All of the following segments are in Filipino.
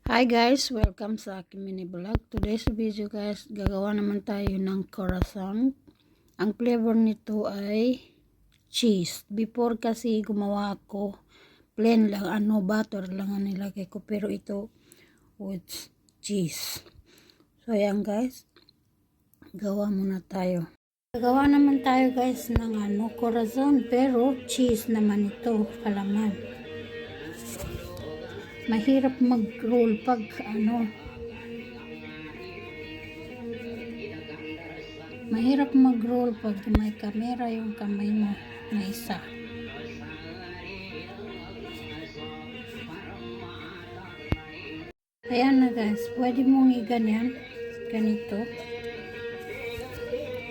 Hi guys, welcome sa aking mini vlog. Today's video guys, gagawa naman tayo ng croissant. Ang flavor nito ay cheese. Before kasi gumawa ako, plain lang, butter lang ang nilagay ko. Pero ito with cheese. So yan guys, gawa muna tayo. Gagawa naman tayo guys ng croissant, pero cheese naman ito, palaman. Mahirap mag-roll pag mahirap mag-roll pag may camera yung kamay mo na isa. Ayan na guys, pwede mong i-ganyan, ganito.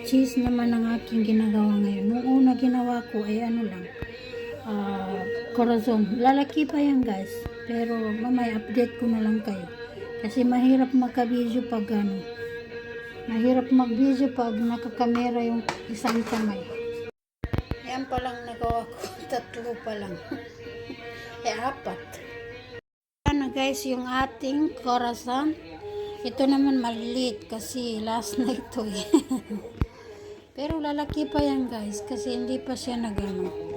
Cheese naman ang aking ginagawa ngayon. Nung una ginawa ko ay croissant. Lalaki pa yan guys. Pero mamaya update ko na lang kayo. Kasi mahirap magka-video pag mahirap mag-video pag nakakamera yung isang kamay. Yan pa lang nagawa ko. 3 pa lang. 4. Yan na guys yung ating croissant. Ito naman maliliit kasi last na ito eh. Pero lalaki pa yan guys kasi hindi pa siya nagano.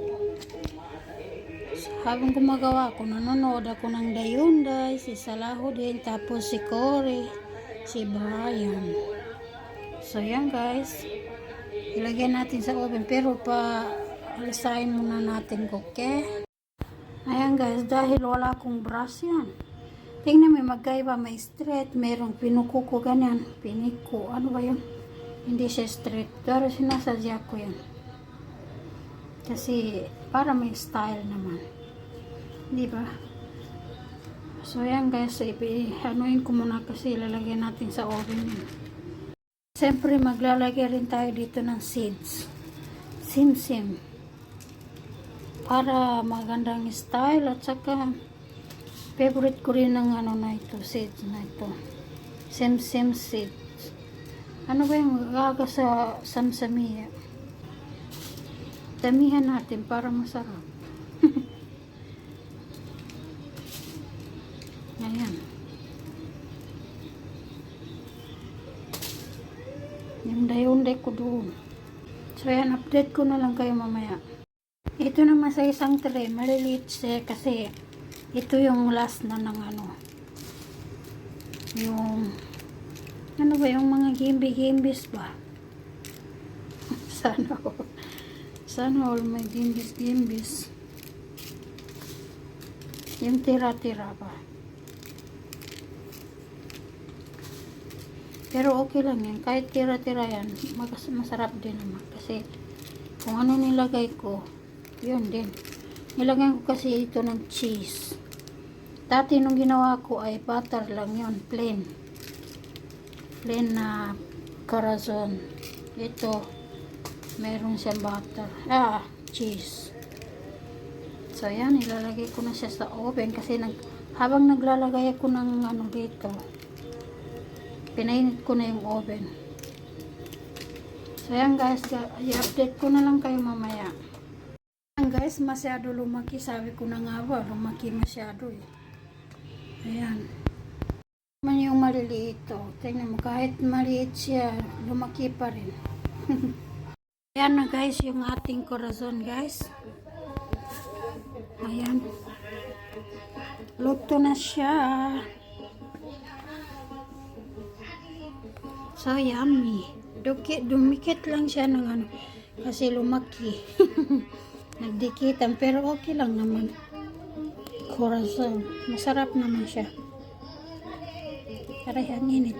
Habang gumagawa ako, nanonood ako ng Dayunday, si Salaho din, tapos si Cory, si Brian. So yan guys, ilagay natin sa oven, pero alisain muna natin, okay? Ayan guys, dahil wala akong brush yan. Tingnan mo, magkaiba, may straight, merong pinukuko ganyan, piniko, ano ba yun? Hindi siya straight, pero sinasadya ko yan. Kasi para may style naman. Di ba? So yan guys, anuin ko muna kasi ilalagay natin sa oven yun. Siyempre maglalagay rin tayo dito ng seeds. Simsim. Para magandang style at saka favorite ko rin ng na ito, seeds na ito. Simsim seeds. Ano ba yung gaga sa samsamiya? Damihan natin para masarap. Ayan. Yung dayunday ko doon. So yan, update ko na lang kayo mamaya. Ito naman sa isang tray, maliliit siya kasi ito yung last na ng yung yung mga gimbi-gimbis ba? Sana all may gimbis-gimbis. Yung tira-tira ba? Pero okay lang yan. Kahit tira-tira yan, masarap din naman. Kasi kung ano nilagay ko, yun din. Nilagay ko kasi ito ng cheese. Dati nung ginawa ko ay butter lang yun. Plain na croissant. Ito, meron siyang butter. Cheese. So yan, ilalagay ko na siya sa oven. Kasi habang naglalagay ako ng dito, pinainit ko na yung oven. So yan guys, i-update ko na lang kayo mamaya. Ayan guys, masyado lumaki. Sabi ko na nga ba, lumaki masyado eh. Ayan. Man yung maliliit to. Tingnan mo, kahit maliit siya, lumaki pa rin. Ayan na guys, yung ating croissant guys. Ayan. Luto na siya. So yummy. Dumikit lang siya ng kasi lumaki. Nagdikitan pero okay lang naman. Croissant. Masarap naman siya. Aray, ang init.